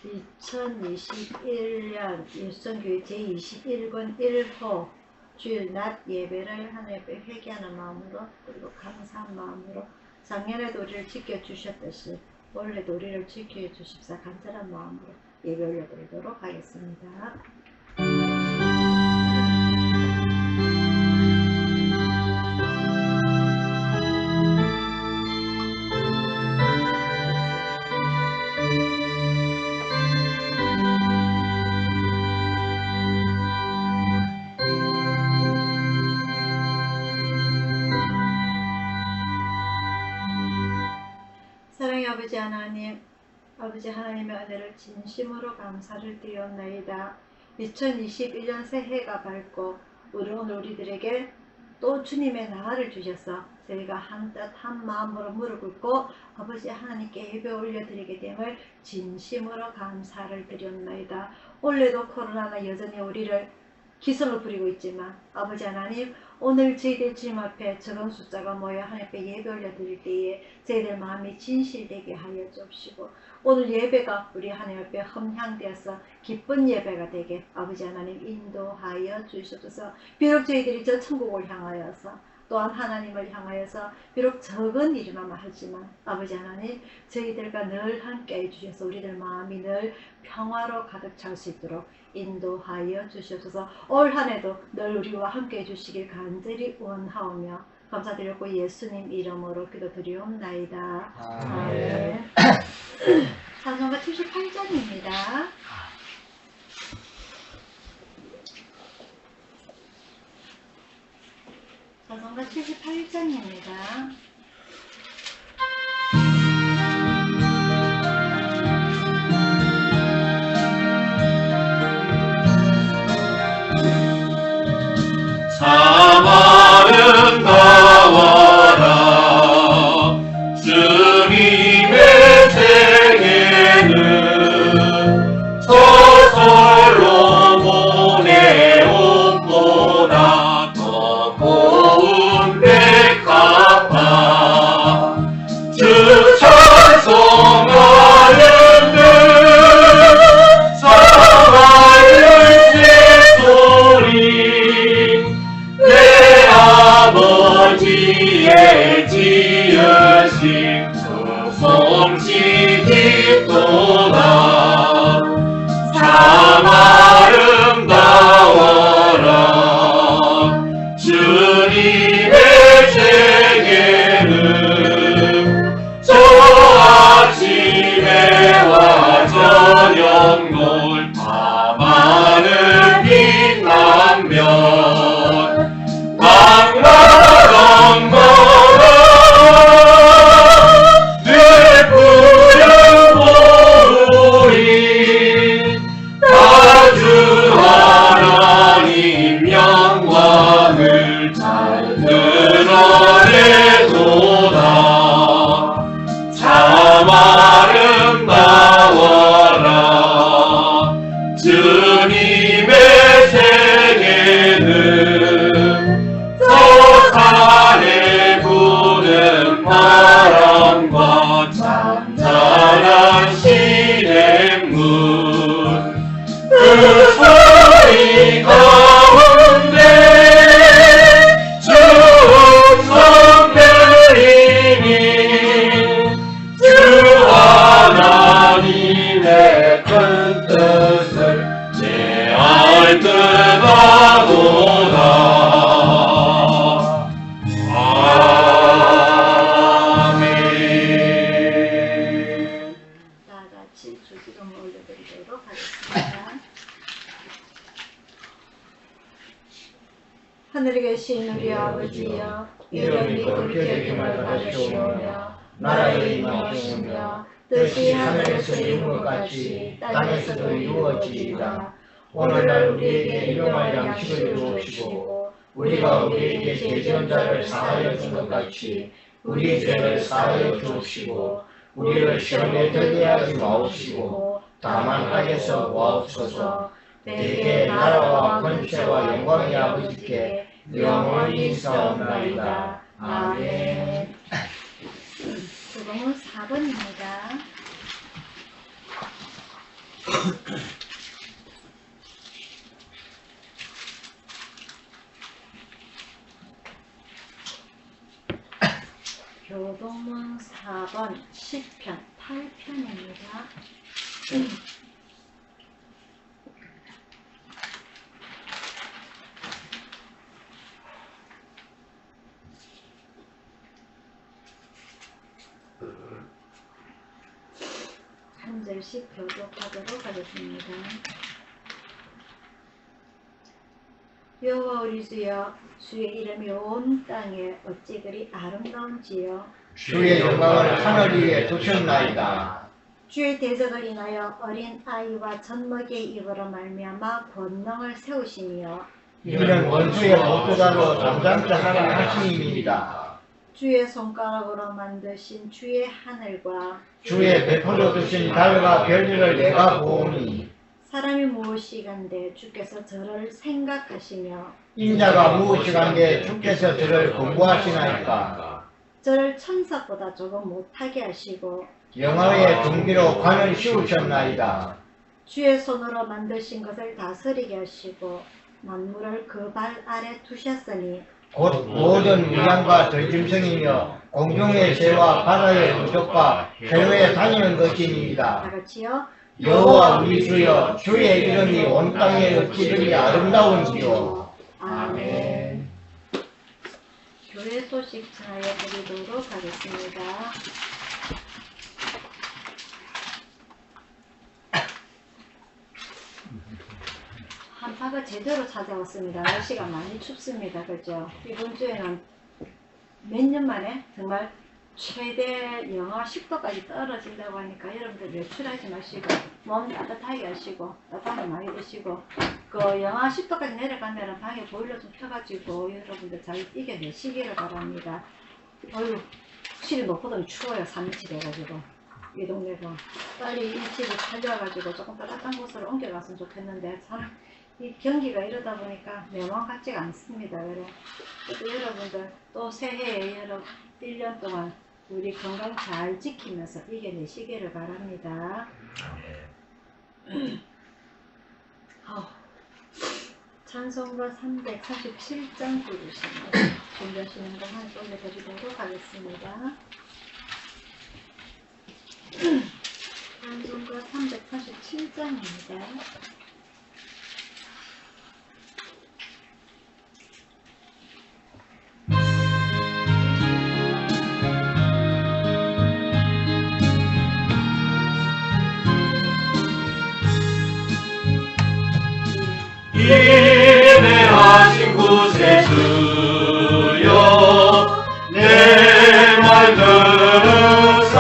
2021년 일선교회 제21권 1호 주일 낮 예배를 하나님 앞에 회개하는 마음으로 그리고 감사한 마음으로 작년에도 우리를 지켜주셨듯이 올해도 우리를 지켜 주십사 간절한 마음으로 예배 올려드리도록 하겠습니다. 사랑의 아버지 하나님, 아버지 하나님의 은혜를 진심으로 감사를 드리옵나이다. 2021년 새해가 밝고 오늘 우리들에게 또 주님의 나라를 주셔서 저희가 한 뜻 한 마음으로 무릎 꿇고 아버지 하나님께 예배 올려드리게 됨을 진심으로 감사를 드리옵나이다. 올해도 코로나가 여전히 우리를 기승을 부리고 있지만 아버지 하나님, 오늘 저희들 주님 앞에 적은 숫자가 모여 하나님 앞에 예배 올려드릴 때에 저희들 마음이 진실되게 하여 주옵시고 오늘 예배가 우리 하나님 앞에 흠향되어서 기쁜 예배가 되게 아버지 하나님 인도하여 주시옵소서. 비록 저희들이 저 천국을 향하여서 또한 하나님을 향하여서 비록 적은 일이나마 하지만 아버지 하나님, 저희들과 늘 함께 해주셔서 우리들 마음이 늘 평화로 가득 찰 수 있도록 인도하여 주시옵소서. 올 한해도 늘 우리와 함께 해주시길 간절히 원하오며 감사드렸고 예수님 이름으로 기도드리옵나이다. 아멘. 찬송가 78장입니다. 찬송가 78장입니다. 참 아름다워라 주님의 생애는 저절로 보내 옷보다 더 고운 백합화 주 찬송하는데 사랑하는 소리 내 아버지의 지으신 그 솜씨 깊도다 참 아름다워라 주님의 생애는 저 아침에와 저녁물 밤하늘 빛나면 방랑한 거라 늘 푸른 보리 아주 하나님 영광을 잘 드러내도다 참 아름다워라 주님의 생애는 저 산에 부는 바람과 잔잔한 시냇물 그 소리 가운데 주 음성 들리니 주 하나님의 큰 뜻을 내 알 듯 하도다 아멘. 다같이 주기도문 올려드리도록 하겠습니다. 하늘에 계신 우리 아버지여, 이름이 거룩히 여김을 받으시오며 나라의 임하시며 뜻이 하늘에서 이룬 것 같이 땅에서도 이루어지이다. 오늘날 우리에게 일용할 양식을 주옵시고 우리가 우리에게 죄지은 자를 사하여 준 것 같이 우리 죄를 사하여 주옵시고 우리를 시험에 들게 하지 마옵시고 다만 악에서 구하옵소서. 내게 나라와 권세와 영광이 아버지께 영원히 있사옵나이다. 아멘. 그거는 4번입니다. 교동문 4번 10편 8편입니다. 한 절씩 교독하도록 하겠습니다. 여호와 우리 주여, 주의 이름이 온 땅에 어찌 그리 아름다운지요. 주의 영광을 하늘 위에 두셨나이다. 주의 대적을 인하여 어린 아이와 젖먹이의 입으로 말미암아 권능을 세우시며 이는 원수의 목도다로 잠잠케 하라 하심입니다. 주의 손가락으로 만드신 주의 하늘과 주의 베풀어 두신 달과 별들을 내가 보오니 사람이 무엇이간데 주께서 저를 생각하시며 인자가 무엇이간데 주께서 저를 공부하시나이까. 저를 천사보다 조금 못하게 하시고 영화의 종기로 관을 씌우셨나이다. 주의 손으로 만드신 것을 다스리게 하시고 만물을 그 발 아래 두셨으니 곧 모든 위안과 들짐승이며 공중의 새와 바다의 무적과 해외에 다니는 다 것입니다. 같이요. 여호와 우리 주여, 주의 이름이 온 땅에 어찌 그리 아름다운지요. 아멘. 교회 소식 전하여 드리도록 하겠습니다. 한파가 제대로 찾아왔습니다. 날씨가 많이 춥습니다. 그죠? 이번 주에는 몇 년 만에 정말 최대 영하 10도까지 떨어진다고 하니까 여러분들 외출하지 마시고 몸 따뜻하게 하시고 따뜻하게 많이 드시고 그 영하 10도까지 내려가면 방에 보일러 좀 켜가지고 여러분들 잘 이겨내시기를 바랍니다. 어휴, 확실히 높거든 추워요. 산미치 돼가지고 이 동네가 빨리 이 집을 살려가지고 조금 따뜻한 곳으로 옮겨갔으면 좋겠는데 참 이 경기가 이러다 보니까 매번 같지가 않습니다. 그래도 여러분들 또 새해에 1년 동안 우리 건강 잘 지키면서 이겨내시기를 바랍니다. 찬송가 347장 부르십니다. 준비하시는 동안 올려드리도록 하겠습니다. 찬송가 347장입니다. 예배하신 곳에 주여 내 말 들으사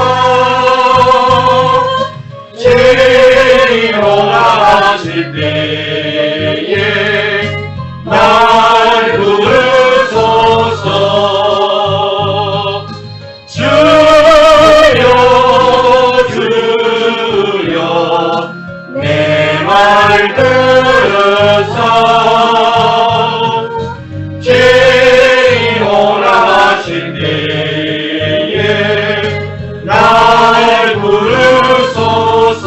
제일오라 하실 때에 날 부르소서. 주여 주여 내 말 들으사 제일오라 하실 때에 날 부르소서.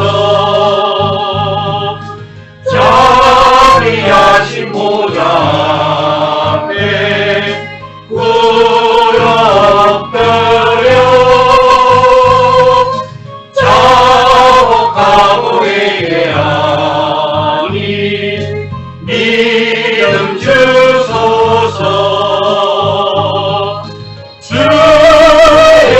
자비하신 보좌 앞에 꿇어 엎드려 자복하고 회개하니 믿음 주소서. 주여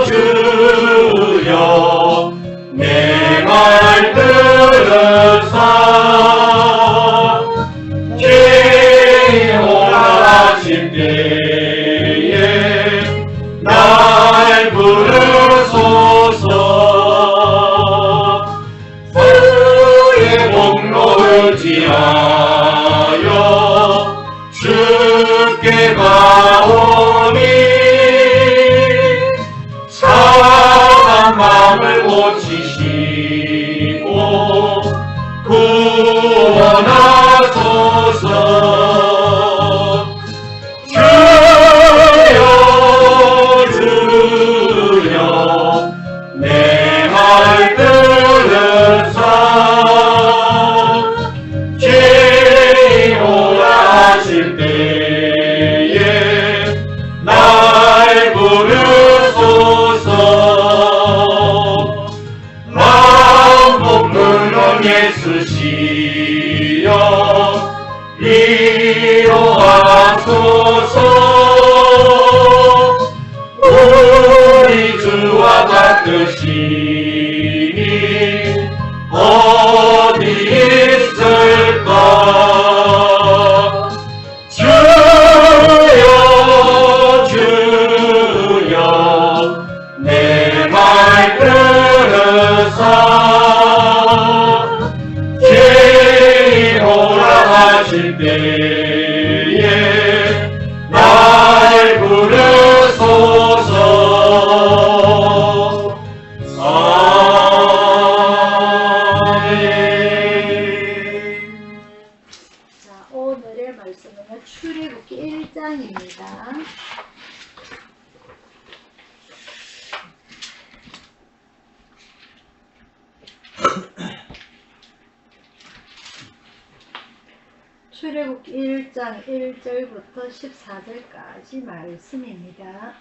주여 내 말 들으사 제일오라 하실 때에 날 부르소서. 후의 공로를 지하여 주께 가오니 상한 마음을 고치시고 구원하소서. 주여 주여 내 말 들으사 출애굽기 1장 1절부터 14절까지 말씀입니다.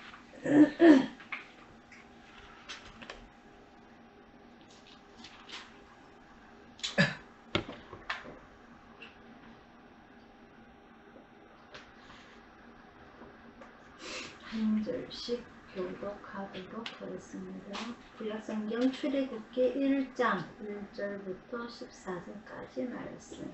한 절씩 교독하도록 하겠습니다. 구약성경 출애굽기 1장 1절부터 14절까지 말씀.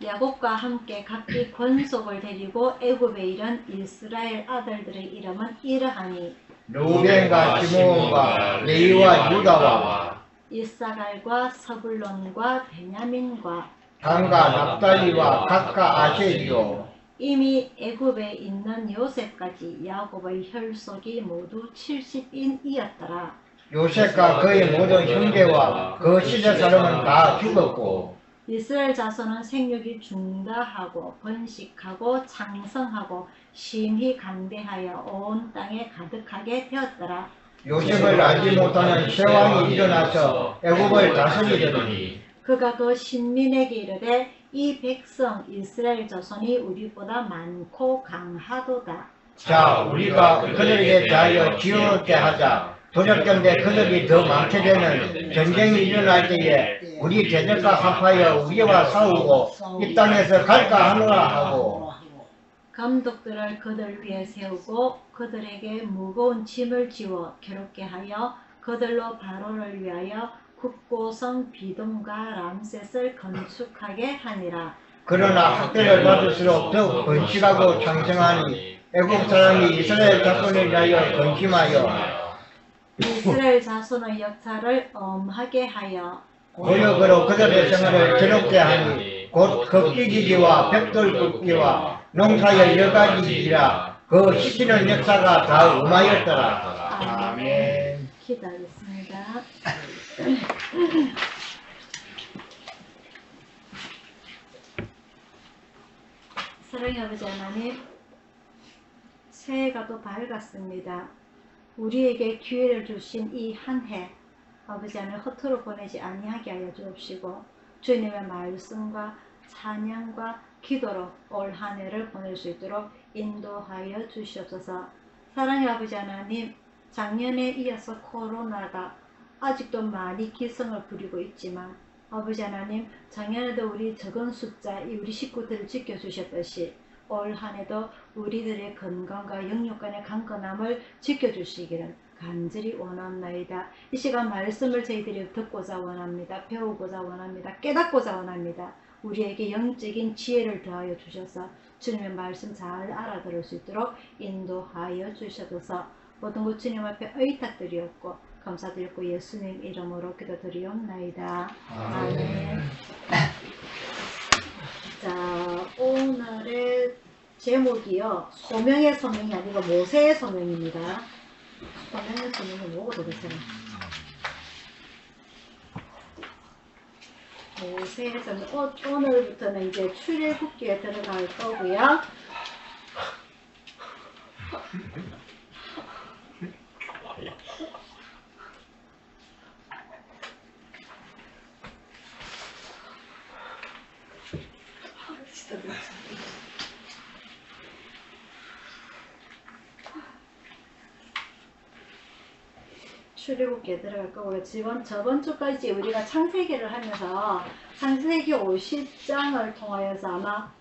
야곱과 함께 각기 권속을 데리고 애굽에 이른 이스라엘 아들들의 이름은 이러하니 루벤과 시므온과 레위와 유다와 이사갈과 서불론과 베냐민과 단과 납달리와 각과 아셀이요 이미 애굽에 있는 요셉까지 야곱의 혈속이 모두 70인이었더라. 요셉과 그의 모든 형제와 그 시대 사람은 다 죽었고 이스라엘 자손은 생육이 중다하고 번식하고 창성하고 심히 강대하여 온 땅에 가득하게 되었더라. 요셉을 알지 못하는 쇠왕이 일어나서 애굽을 다스리더니 그가 그 신민에게 이르되 이 백성 이스라엘 자손이 우리보다 많고 강하도다. 자 우리가 그들에게 대하여 지혜롭게 하자. 도적견대 그들이 더 많게 되면 전쟁이 일어날 때에 우리 대적과 합하여 우리와 싸우고 이 땅에서 갈까 하노라 하고 감독들을 그들 위에 세우고 그들에게 무거운 짐을 지워 괴롭게 하여 그들로 바로를 위하여 국고성 비돔과 람셋을 건축하게 하니라. 그러나 학대를 받을수록 더욱 번식하고 창성하니 애국 사람이 이스라엘 자손을 위하여 근심하여 이스라엘 자손의 역사를 엄하게 하여 고역으로 그들의 생활을 괴롭게 하니 곧 겁기지기와 벽돌 굽기와 농사의 여가지 일이라 그 시키는 역사가 다 음하였더라. 아멘. 기도하겠습니다. 사랑의 아버지 하나님, 새해가 또 밝았습니다. 우리에게 기회를 주신 이 한 해 아버지 하나님 허투루 보내지 아니하게 하여 주옵시고 주님의 말씀과 찬양과 기도로 올 한 해를 보낼 수 있도록 인도하여 주시옵소서. 사랑의 아버지 하나님, 작년에 이어서 코로나가 아직도 많이 기승을 부리고 있지만 아버지 하나님, 작년에도 우리 적은 숫자 우리 식구들을 지켜주셨듯이 올 한해도 우리들의 건강과 영육간의 강건함을 지켜주시기를 간절히 원합나이다. 이 시간 말씀을 저희들이 듣고자 원합니다. 배우고자 원합니다. 깨닫고자 원합니다. 우리에게 영적인 지혜를 더하여 주셔서 주님의 말씀 잘 알아들을 수 있도록 인도하여 주셔서 모든 것 주님 앞에 의탁드리옵고 감사드렸고 예수님 이름으로 기도드리옵나이다. 아멘. 자, 오늘의 제목이요, 소명의 소명이 아니고 모세의 소명입니다. 소명의 소명이 뭐고 도대체? 모세의 소명. 오늘부터는 이제 출애굽기에 들어갈 거고요. 출애굽기에 들어갈 거고요. 저번 주까지 우리가 창세기를 하면서 창세기 50장을 통하여서 아마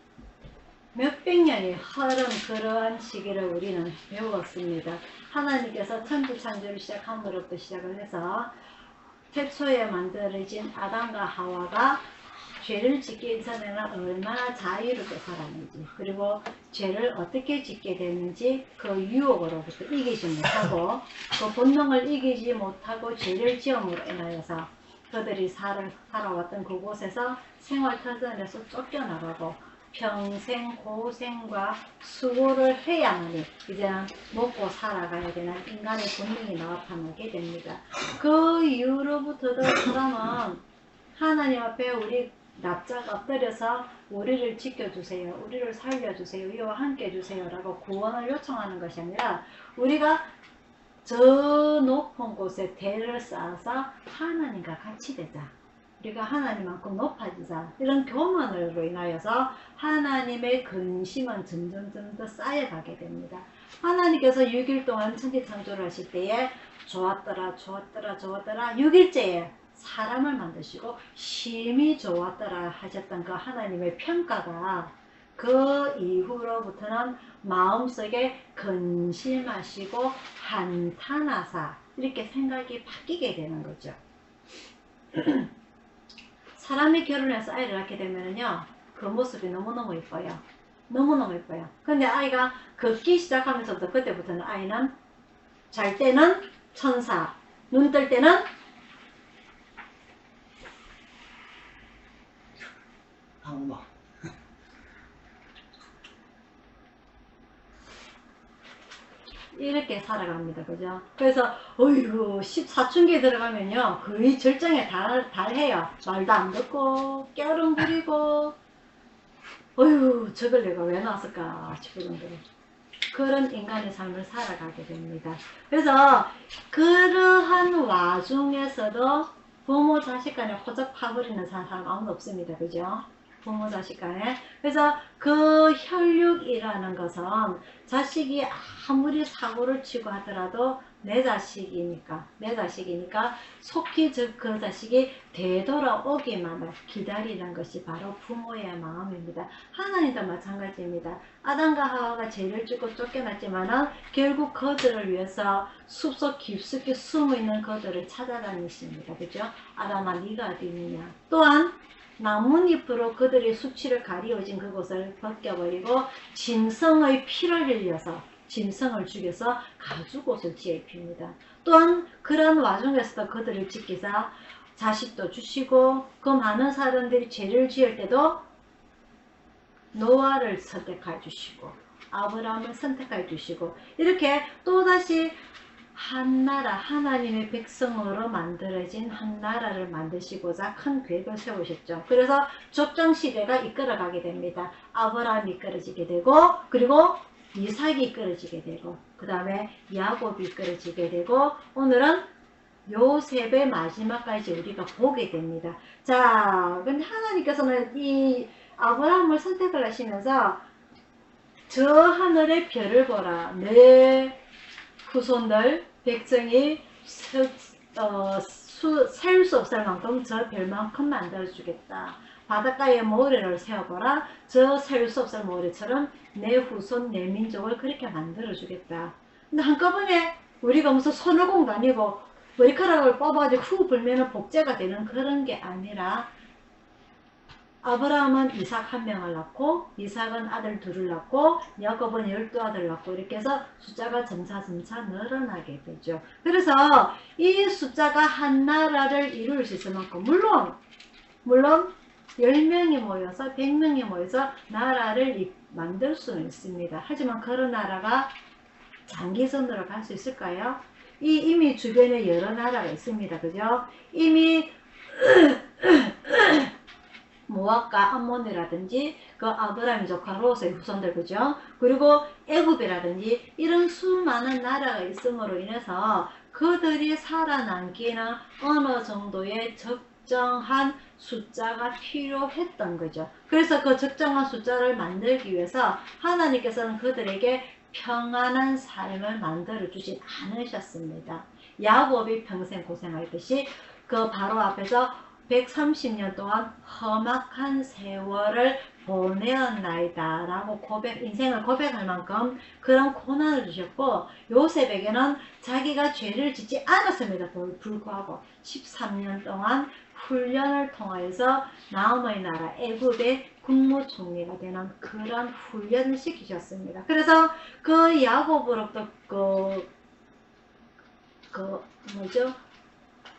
몇백 년이 흐른 그러한 시기를 우리는 배웠습니다. 하나님께서 천지 창조를 시작함으로부터 시작을 해서 태초에 만들어진 아담과 하와가 죄를 짓기 전에는 얼마나 자유롭게 살았는지, 그리고 죄를 어떻게 짓게 됐는지 그 유혹으로부터 이기지 못하고 그 본능을 이기지 못하고 죄를 지음으로 인하여서 그들이 살아왔던 그곳에서 생활터전에서 쫓겨나가고 평생 고생과 수고를 해야만이 이제는 먹고 살아가야 되는 인간의 본능이 나타나게 됩니다. 그 이후로부터도 사람은 하나님 앞에 우리 납작 엎드려서 우리를 지켜주세요, 우리를 살려주세요, 우리와 함께 해주세요 라고 구원을 요청하는 것이 아니라 우리가 저 높은 곳에 대를 쌓아서 하나님과 같이 되자, 우리가 하나님만큼 높아지자. 이런 교만으로 인하여서 하나님의 근심은 점점 더 쌓여가게 됩니다. 하나님께서 6일 동안 천지창조를 하실 때에 좋았더라 6일째에 사람을 만드시고 심히 좋았더라 하셨던 그 하나님의 평가가 그 이후로부터는 마음속에 근심하시고 한탄하사 이렇게 생각이 바뀌게 되는 거죠. 사람이 결혼해서 아이를 낳게 되면요, 그 모습이 너무너무 예뻐요. 너무너무 예뻐요. 근데 아이가 걷기 시작하면서부터 그때부터는 아이는 잘 때는 천사, 눈 뜰 때는 악마. 이렇게 살아갑니다. 그죠? 그래서 어이구 14춘기에 들어가면요 거의 절정에 달해요. 말도 안 듣고 깨어름 부리고 어휴 저걸 내가 왜 나왔을까 싶을 정도로 그런 인간의 삶을 살아가게 됩니다. 그래서 그러한 와중에서도 부모 자식 간에 호적 파버리는 사람 아무도 없습니다. 그죠? 부모 자식 간에. 그래서 그 혈육이라는 것은 자식이 아무리 사고를 치고 하더라도 내 자식이니까 속히 그 자식이 되돌아오기만을 기다리는 것이 바로 부모의 마음입니다. 하나님도 마찬가지입니다. 아담과 하와가 죄를 짓고 쫓겨났지만은 결국 그들을 위해서 숲속 깊숙이 숨어있는 그들을 찾아다니십니다. 그죠? 아담아 네가 어디 있느냐. 또한 나뭇잎으로 그들의 수치를 가리워진 그곳을 벗겨버리고 짐승의 피를 흘려서 짐승을 죽여서 가죽옷을 지어 입힙니다. 또한 그런 와중에서도 그들을 지키사 자식도 주시고 그 많은 사람들이 죄를 지을 때도 노아를 선택해 주시고 아브라함을 선택해 주시고 이렇게 또다시 한 나라 하나님의 백성으로 만들어진 한 나라를 만드시고자 큰 계획을 세우셨죠. 그래서 족장시대가 이끌어가게 됩니다. 아브라함이 이끌어지게 되고 그리고 이삭이 이끌어지게 되고 그 다음에 야곱이 이끌어지게 되고 오늘은 요셉의 마지막까지 우리가 보게 됩니다. 자, 근데 하나님께서는 이 아브라함을 선택을 하시면서 저 하늘의 별을 보라. 내 후손들 백성이 셀 수 없을 만큼 저 별만큼 만들어주겠다. 바닷가에 모래를 세워보라. 저 셀 수 없을 모래처럼 내 후손 내 민족을 그렇게 만들어주겠다. 근데 한꺼번에 우리가 무슨 손오공도 아니고 머리카락을 뽑아가지고 후 불면은 복제가 되는 그런 게 아니라 아브라함은 이삭 한 명을 낳고 이삭은 아들 둘을 낳고 야곱은 12아들을 낳고 이렇게 해서 숫자가 점차 늘어나게 되죠. 그래서 이 숫자가 한 나라를 이룰 수 있을 만큼 물론 10명이 모여서 100명이 모여서 나라를 만들 수는 있습니다. 하지만 그런 나라가 장기전으로 갈 수 있을까요? 이미 주변에 여러 나라가 있습니다. 그죠? 이미 모압과 암몬이라든지 그 아브라함 조카 롯의 후손들 그죠? 그리고 애굽이라든지 이런 수많은 나라가 있음으로 인해서 그들이 살아남기에는 어느 정도의 적정한 숫자가 필요했던 거죠. 그래서 그 적정한 숫자를 만들기 위해서 하나님께서는 그들에게 평안한 삶을 만들어 주진 않으셨습니다. 야곱이 평생 고생하듯이 그 바로 앞에서 130년 동안 험악한 세월을 보내었나이다 라고 인생을 고백할 만큼 그런 고난을 주셨고 요셉에게는 자기가 죄를 짓지 않았음에도 불구하고 13년 동안 훈련을 통하여서 나음의 나라 애굽의 국무총리가 되는 그런 훈련을 시키셨습니다. 그래서 그 야곱으로부터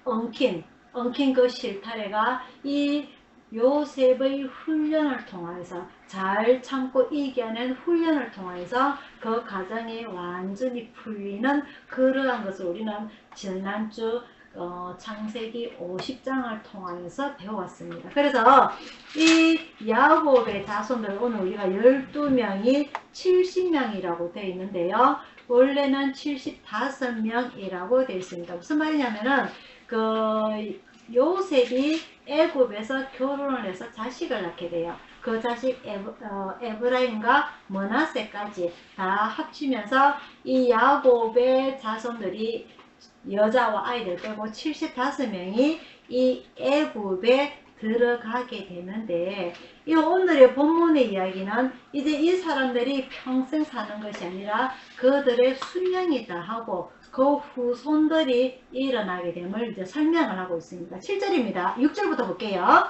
엉킨 그 실타래가 이 요셉의 훈련을 통해서 잘 참고 이겨낸 훈련을 통해서 그 가정이 완전히 풀리는 그러한 것을 우리는 지난주 창세기 50장을 통하여서 배워왔습니다. 그래서 이 야곱의 자손들 오늘 우리가 12명이 70명이라고 되어 있는데요. 원래는 75명이라고 되어 있습니다. 무슨 말이냐면은 요셉이 애굽에서 결혼을 해서 자식을 낳게 돼요. 그 자식 에브라임과 머나세까지 다 합치면서 이 야곱의 자손들이 여자와 아이들 빼고 75명이 이 애굽에 들어가게 되는데, 이 오늘의 본문의 이야기는 이제 이 사람들이 평생 사는 것이 아니라 그들의 수명이 다하고 그 후손들이 일어나게 됨을 이제 설명을 하고 있습니다. 7절입니다. 6절부터 볼게요.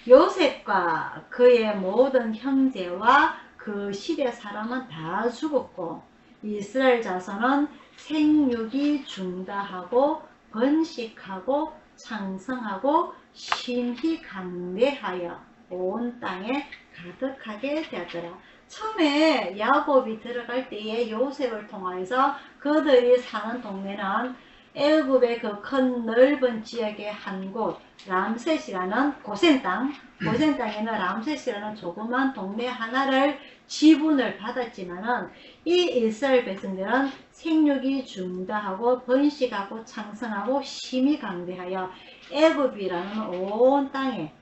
요셉과 그의 모든 형제와 그 시대 사람은 다 죽었고 이스라엘 자손은 생육이 중다하고 번식하고 창성하고 심히 강대하여 온 땅에 가득하게 되었더라. 처음에 야곱이 들어갈 때에 요셉을 통하여서 그들이 사는 동네는 애굽의 그 큰 넓은 지역의 한 곳, 람셋이라는 고센 땅에는 람셋이라는 조그만 동네 하나를 지분을 받았지만은 이 이스라엘 백성들은 생육이 중다하고 번식하고 창성하고 심히 강대하여 애굽이라는 온 땅에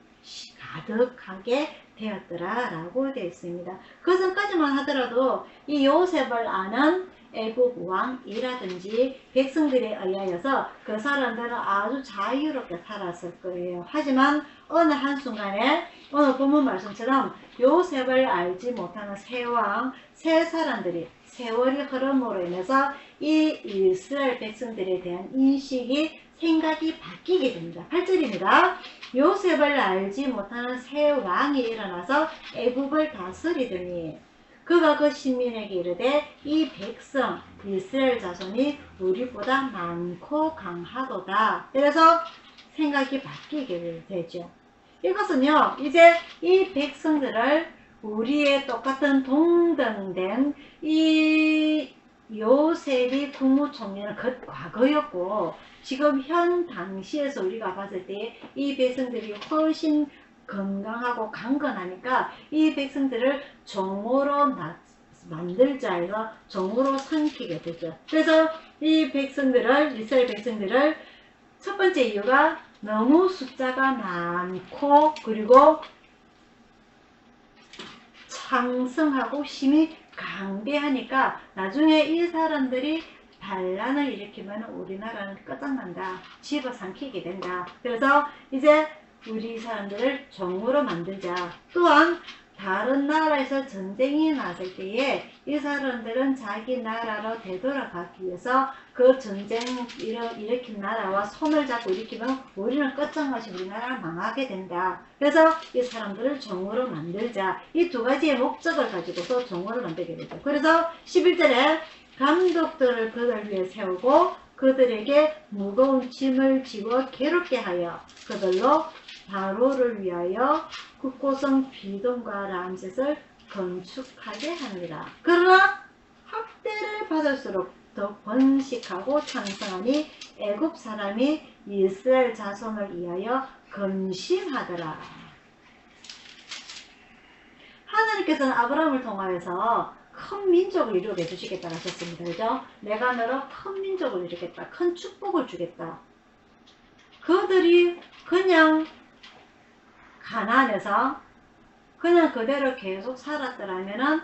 가득하게 되었더라 라고 되어 있습니다. 그 전까지만 하더라도 이 요셉을 아는 애국 왕이라든지 백성들에 의하여서 그 사람들은 아주 자유롭게 살았을 거예요. 하지만 어느 한순간에 오늘 본문 말씀처럼 요셉을 알지 못하는 새 왕, 새 사람들이 세월이 흐름으로 인해서 이 이스라엘 백성들에 대한 인식이 생각이 바뀌게 됩니다. 8절입니다. 요셉을 알지 못하는 새 왕이 일어나서 애굽을 다스리더니 그가 그 신민에게 이르되 이 백성 이스라엘 자손이 우리보다 많고 강하도다. 그래서 생각이 바뀌게 되죠. 이것은요, 이제 이 백성들을 우리의 똑같은 동등된 이 요셉이 국무총리는 그 과거였고 지금 현 당시에서 우리가 봤을 때 이 백성들이 훨씬 건강하고 강건하니까 이 백성들을 종으로 만들자 해서 종으로 삼키게 되죠. 그래서 이 백성들을, 이스라엘 백성들을 첫 번째 이유가 너무 숫자가 많고 그리고 창성하고 힘이 강대하니까 나중에 이 사람들이 반란을 일으키면 우리나라는 끝장난다. 집어삼키게 된다. 그래서 이제 우리 사람들을 종으로 만들자. 또한 다른 나라에서 전쟁이 났을 때에 이 사람들은 자기 나라로 되돌아가기 위해서 그 전쟁 일으킨 나라와 손을 잡고 일으키면 우리는 끝장나시 우리나라는 망하게 된다. 그래서 이 사람들을 종으로 만들자. 이 두 가지의 목적을 가지고서 종으로 만들게 되죠. 그래서 11절에 감독들을 그들 위해 세우고 그들에게 무거운 짐을 지워 괴롭게 하여 그들로 바로를 위하여 국고성 비돔과 람셋을 건축하게 하느니라. 그러나 학대를 받을수록 더 번식하고 창성하니 애굽 사람이 이스라엘 자손을 위하여 근심하더라. 하나님께서는 아브라함을 통하여서 큰 민족을 이루게 해주시겠다 하셨습니다. 그죠? 내가 너로 큰 민족을 이루겠다. 큰 축복을 주겠다. 그들이 그냥 가나안에서 그냥 그대로 계속 살았더라면은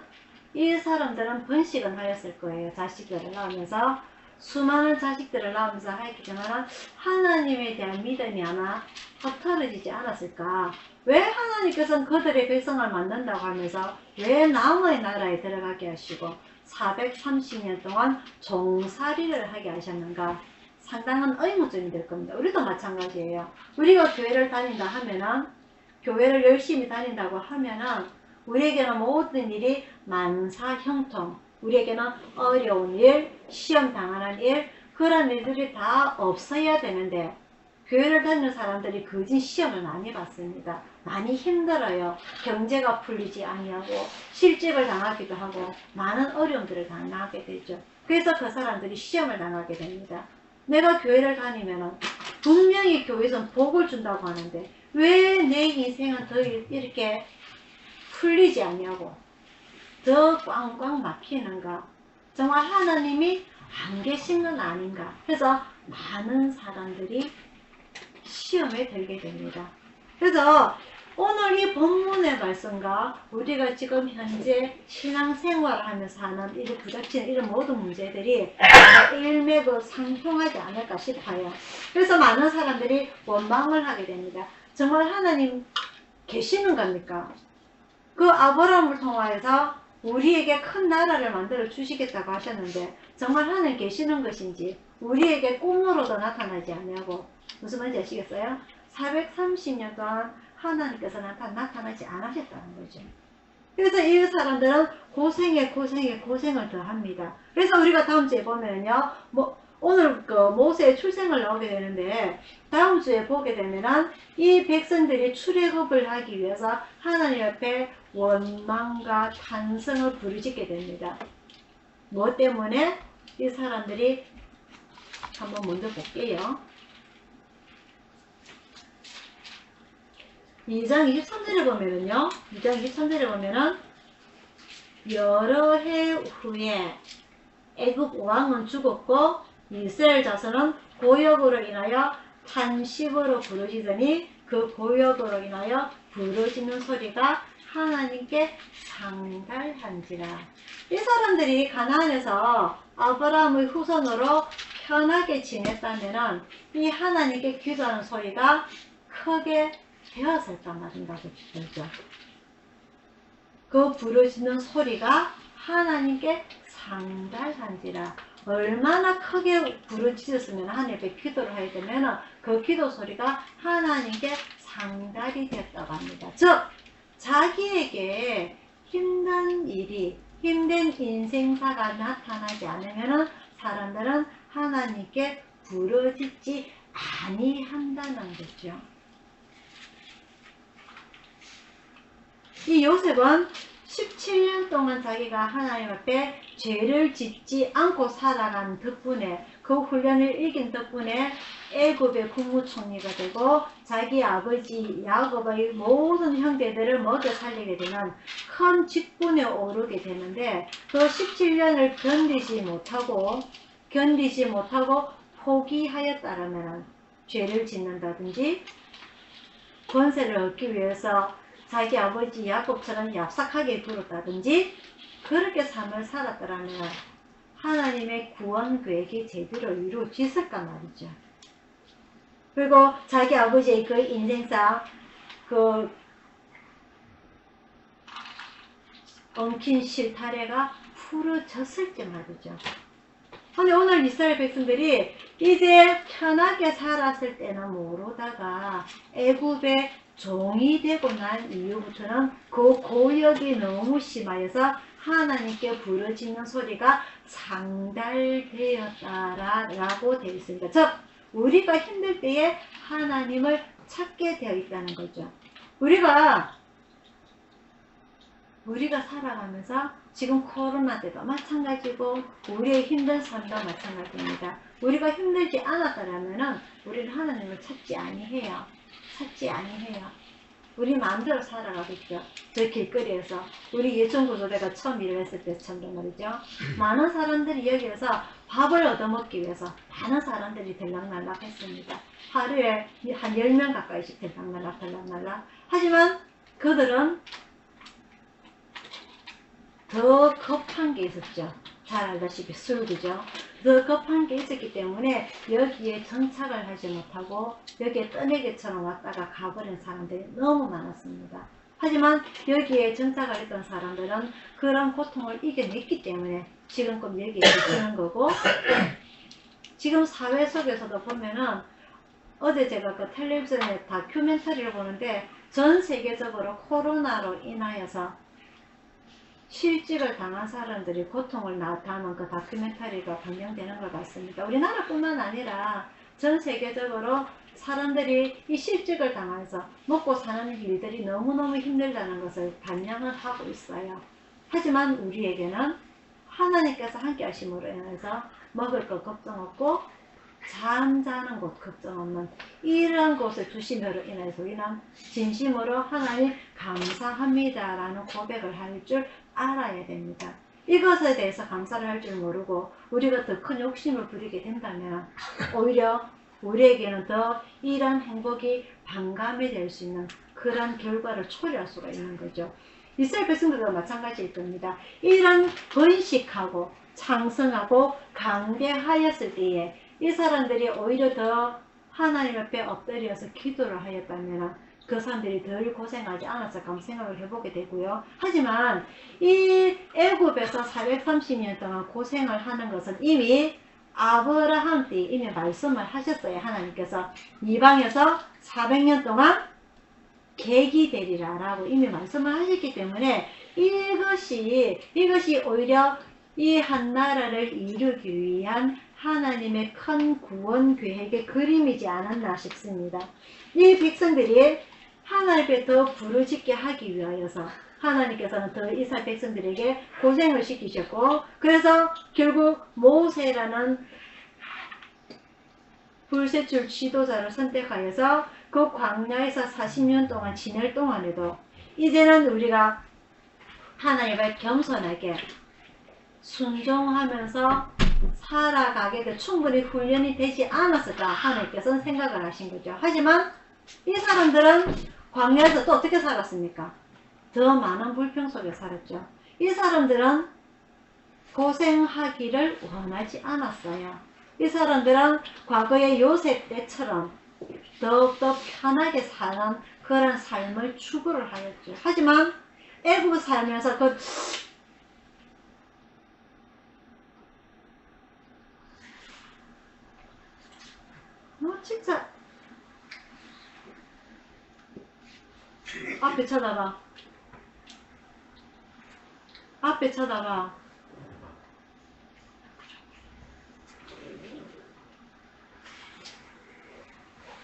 이 사람들은 번식은 하였을 거예요. 자식들을 낳으면서 수많은 자식들을 낳으면서 하였겠지만 하나님에 대한 믿음이 아마 흐트러지지 않았을까. 왜 하나님께서는 그들의 백성을 만든다고 하면서 왜 남의 나라에 들어가게 하시고 430년 동안 종살이를 하게 하셨는가. 상당한 의문점이 될 겁니다. 우리도 마찬가지예요. 우리가 교회를 다닌다 하면은 교회를 열심히 다닌다고 하면은 우리에게는 모든 일이 만사형통, 우리에게는 어려운 일, 시험 당하는 일, 그런 일들이 다 없어야 되는데 교회를 다니는 사람들이 거진 시험을 많이 받습니다. 많이 힘들어요. 경제가 풀리지 아니하고 실직을 당하기도 하고 많은 어려움들을 당하게 되죠. 그래서 그 사람들이 시험을 당하게 됩니다. 내가 교회를 다니면은 분명히 교회에서는 복을 준다고 하는데 왜 내 인생은 더 이렇게 풀리지 아니하고 더 꽝꽝 막히는가? 정말 하나님이 안 계신 건 아닌가? 그래서 많은 사람들이 시험에 들게 됩니다. 그래서 오늘 이 본문의 말씀과 우리가 지금 현재 신앙생활을 하면서 하는 이런 부닥치는 이런 모든 문제들이 일맥상통하지 않을까 싶어요. 그래서 많은 사람들이 원망을 하게 됩니다. 정말 하나님 계시는 겁니까? 그 아브라함을 통하여서 우리에게 큰 나라를 만들어 주시겠다고 하셨는데 정말 하나님 계시는 것인지 우리에게 꿈으로도 나타나지 않냐고. 무슨 말인지 아시겠어요? 430년 동안 하나님께서 나타나지 않으셨다는 거죠. 그래서 이 사람들은 고생을 더 합니다. 그래서 우리가 다음 주에 보면요, 오늘 그 모세의 출생을 나오게 되는데, 다음 주에 보게 되면은 이 백성들이 출애굽을 하기 위해서 하나님 앞에 원망과 탄성을 부르짖게 됩니다. 뭐 때문에? 이 사람들이 한번 먼저 볼게요. 2장 23절에 보면은요, 2장 23절에 보면은, 여러 해 후에 애굽 왕은 죽었고, 이스라엘 자손은 고역으로 인하여 탄식으로 부르짖으니 그 고역으로 인하여 부르짖는 소리가 하나님께 상달한지라. 이 사람들이 가나안에서 아브라함의 후손으로 편하게 지냈다면은 이 하나님께 기도하는 소리가 크게 되었을까 말인가 그러죠. 그 부르짖는 소리가 하나님께 상달한지라. 얼마나 크게 부르짖었으면 하나님께 기도를 하게 되면 그 기도 소리가 하나님께 상달이 되었다고 합니다. 즉 자기에게 힘든 일이, 힘든 인생사가 나타나지 않으면 사람들은 하나님께 부르짖지 아니한다는 거죠. 이 요셉은 17년 동안 자기가 하나님 앞에 죄를 짓지 않고 살아간 덕분에, 그 훈련을 이긴 덕분에 애굽의 국무총리가 되고 자기 아버지 야곱의 모든 형제들을 먹여 살리게 되는 큰 직분에 오르게 되는데, 그 17년을 견디지 못하고 포기하였다라면 죄를 짓는다든지 권세를 얻기 위해서 자기 아버지 야곱처럼 얍삭하게 굴었다든지 그렇게 삶을 살았더라면 하나님의 구원 계획이 제대로 이루어졌을까 말이죠. 그리고 자기 아버지의 그 인생사, 그 엉킨 실타래가 풀어졌을지 말이죠. 근데 오늘 이스라엘 백성들이 이제 편하게 살았을 때는 모르다가 애굽의 종이 되고 난 이후부터는 그 고역이 너무 심하여서 하나님께 부르짖는 소리가 상달되었다라고 되어 있습니다. 즉 우리가 힘들 때에 하나님을 찾게 되어 있다는 거죠. 우리가 살아가면서 지금 코로나 때도 마찬가지고 우리의 힘든 삶도 마찬가지입니다. 우리가 힘들지 않았다면 우리는 하나님을 찾지 아니해요. 우리 마음대로 살아가겠죠. 저 길거리에서 우리 예천구조대가 처음 일을 했을 때처럼 말이죠. 많은 사람들이 여기에서 밥을 얻어먹기 위해서 많은 사람들이 들락날락 했습니다. 하루에 한 10명 가까이씩 들락날락. 하지만 그들은 더 급한 게 있었죠. 잘 알다시피 술, 그죠? 더 급한 게 있었기 때문에 여기에 정착을 하지 못하고 여기에 떠내기처럼 왔다가 가버린 사람들이 너무 많았습니다. 하지만 여기에 정착을 했던 사람들은 그런 고통을 이겨냈기 때문에 지금껏 여기에 계시는 거고, 지금 사회 속에서도 보면은 어제 제가 그 텔레비전에 다큐멘터리를 보는데 전 세계적으로 코로나로 인하여서 실직을 당한 사람들이 고통을 담은 그 다큐멘터리가 방영되는 걸 봤습니다. 우리나라뿐만 아니라 전 세계적으로 사람들이 이 실직을 당해서 먹고 사는 일들이 너무너무 힘들다는 것을 반영을 하고 있어요. 하지만 우리에게는 하나님께서 함께 하심으로 인해서 먹을 것 걱정 없고 잠자는 곳 걱정 없는 이런 곳에 두심으로 인해서 우리는 진심으로 하나님 감사합니다라는 고백을 할 줄 알아야 됩니다. 이것에 대해서 감사를 할 줄 모르고 우리가 더 큰 욕심을 부리게 된다면 오히려 우리에게는 더 이런 행복이 반감이 될 수 있는 그런 결과를 초래할 수가 있는 거죠. 이스라엘 백성들도 마찬가지일 겁니다. 이런 번식하고 창성하고 강대하였을 때에 이 사람들이 오히려 더 하나님 앞에 엎드려서 기도를 하였다면 그 사람들이 덜 고생하지 않았을까 생각을 해보게 되고요. 하지만 이 애굽에서 430년 동안 고생을 하는 것은 이미 아브라함 때 이미 말씀을 하셨어요. 하나님께서 이방에서 400년 동안 객이 되리라 라고 이미 말씀을 하셨기 때문에 이것이 오히려 이 한 나라를 이루기 위한 하나님의 큰 구원 계획의 그림이지 않았나 싶습니다. 이 백성들이 하나님께 더 부르짖게 하기 위하여서 하나님께서는 더 이스라엘 백성들에게 고생을 시키셨고, 그래서 결국 모세라는 불세출 지도자를 선택하여서 그 광야에서 40년 동안 지낼 동안에도 이제는 우리가 하나님을 겸손하게 순종하면서 살아가게 돼 충분히 훈련이 되지 않았을까 하나님께서는 생각을 하신 거죠. 하지만 이 사람들은 광야에서 또 어떻게 살았습니까? 더 많은 불평 속에 살았죠. 이 사람들은 고생하기를 원하지 않았어요. 이 사람들은 과거의 요셉 때처럼 더욱더 편하게 사는 그런 삶을 추구를 하였죠. 하지만 애굽 살면서 진짜 앞에 쳐다봐. 앞에 쳐다봐.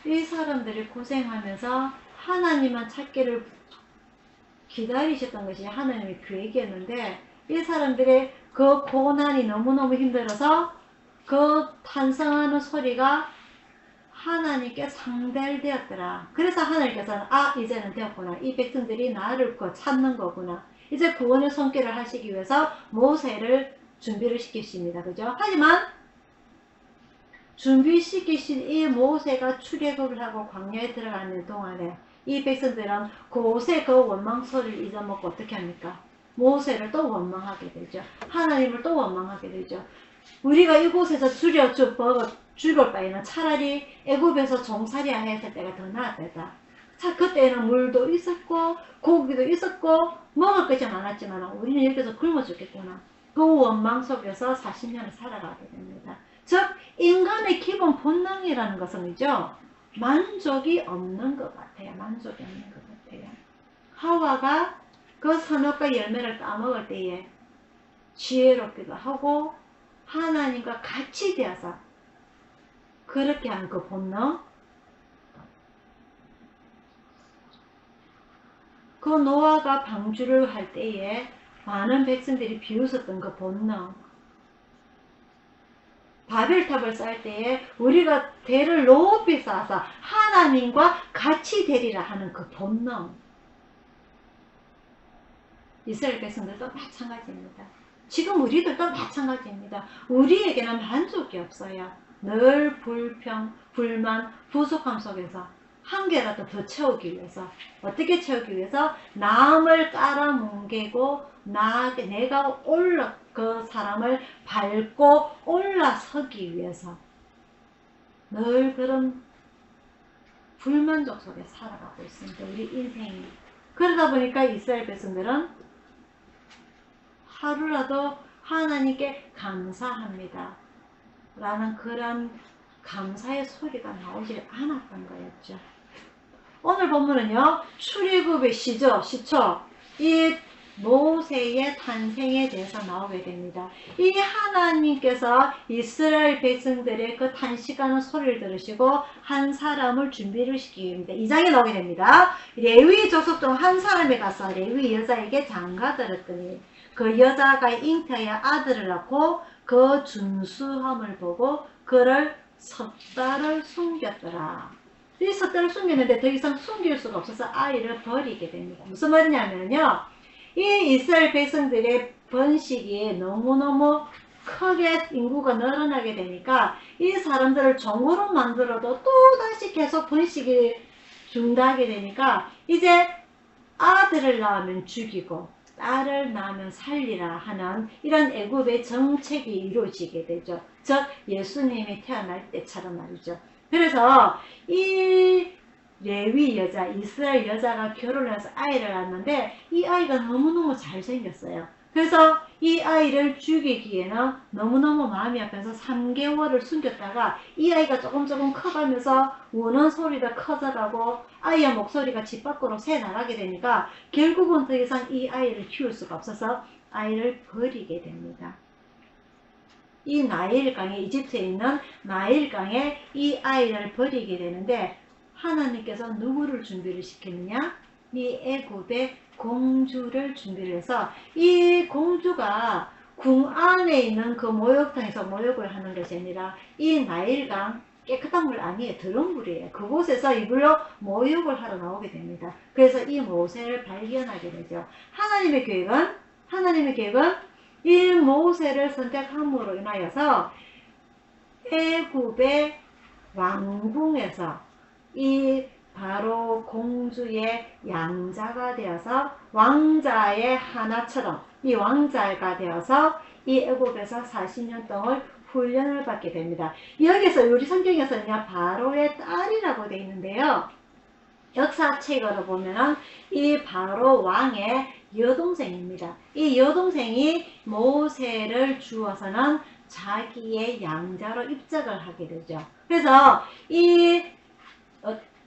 이 사람들이 고생하면서 하나님만 찾기를 기다리셨던 것이 하나님의 계획이었는데 이 사람들의 그 고난이 너무너무 힘들어서 그 탄성하는 소리가 하나님께 상달되었더라. 그래서 하나님께서는 이제는 되었구나. 이 백성들이 나를 찾는 거구나. 이제 구원의 손길을 하시기 위해서 모세를 준비를 시키십니다. 그죠? 하지만 준비시키신 이 모세가 출애굽을 하고 광야에 들어가는 동안에 이 백성들은 그곳에 그 원망 소리를 잊어먹고 어떻게 합니까? 모세를 또 원망하게 되죠. 하나님을 또 원망하게 되죠. 우리가 이곳에서 죽을 바에는 차라리 애굽에서 종살이 했을 때가 더 나았다. 자, 그때는 물도 있었고 고기도 있었고 먹을 것이 많았지만 우리는 여기서 굶어 죽겠구나. 그 원망 속에서 40년을 살아가게 됩니다. 즉 인간의 기본 본능이라는 것은요, 만족이 없는 것 같아요. 만족이 없는 것 같아요. 하와가 그 선악과 열매를 따먹을 때에 지혜롭기도 하고 하나님과 같이 되어서 그렇게 하는 그 본능, 그 노아가 방주를 할 때에 많은 백성들이 비웃었던 그 본능, 바벨탑을 쌓을 때에 우리가 대를 높이 쌓아서 하나님과 같이 되리라 하는 그 본능, 이스라엘 백성들도 마찬가지입니다. 지금 우리들도 마찬가지입니다. 우리에게는 만족이 없어요. 늘 불평, 불만, 부족함 속에서 한 개라도 더 채우기 위해서, 어떻게 채우기 위해서? 남을 깔아뭉개고 내가 그 사람을 밟고 올라서기 위해서 늘 그런 불만족 속에 살아가고 있습니다. 우리 인생이. 그러다 보니까 이스라엘 백성들은 하루라도 하나님께 감사합니다 라는 그런 감사의 소리가 나오지 않았던 거였죠. 오늘 본문은요, 출애굽의 시초, 이 모세의 탄생에 대해서 나오게 됩니다. 이 하나님께서 이스라엘 백성들의 그 탄식하는 소리를 들으시고 한 사람을 준비를 시키기 위해서 2장에 나오게 됩니다. 레위 족속 중 한 사람이 가서 레위 여자에게 장가들었더니 그 여자가 잉태하여 아들을 낳고 그 준수함을 보고 그를 석 달을 숨겼더라. 이 석 달을 숨겼는데 더 이상 숨길 수가 없어서 아이를 버리게 됩니다. 무슨 말이냐면요, 이 이스라엘 백성들의 번식이 너무너무 크게 인구가 늘어나게 되니까 이 사람들을 종으로 만들어도 또 다시 계속 번식이 중단하게 되니까 이제 아들을 낳으면 죽이고 딸을 낳으면 살리라 하는 이런 애굽의 정책이 이루어지게 되죠. 즉 예수님이 태어날 때처럼 말이죠. 그래서 이 레위 여자, 이스라엘 여자가 결혼해서 아이를 낳았는데 이 아이가 너무너무 잘생겼어요. 그래서 이 아이를 죽이기에는 너무너무 마음이 아파서 3개월을 숨겼다가 이 아이가 조금 커가면서 우는 소리가 커져가고 아이의 목소리가 집 밖으로 새나가게 되니까 결국은 더 이상 이 아이를 키울 수가 없어서 아이를 버리게 됩니다. 이 나일강에, 이집트에 있는 나일강에 이 아이를 버리게 되는데 하나님께서 누구를 준비를 시키느냐? 이 애굽의 공주를 준비를 해서 이 공주가 궁 안에 있는 그 목욕탕에서 목욕을 하는 것이 아니라 이 나일강 깨끗한 물 아니에요. 더러운 물이에요. 그곳에서 이불로 목욕을 하러 나오게 됩니다. 그래서 이 모세를 발견하게 되죠. 하나님의 계획은 이 모세를 선택함으로 인하여서 애굽의 왕궁에서 이 바로 공주의 양자가 되어서 왕자의 하나처럼 이 왕자가 되어서 이 애굽에서 40년 동안 훈련을 받게 됩니다. 여기서 우리 성경에서는 바로의 딸이라고 되어 있는데요. 역사책으로 보면은 이 바로 왕의 여동생입니다. 이 여동생이 모세를 주어서는 자기의 양자로 입적을 하게 되죠. 그래서 이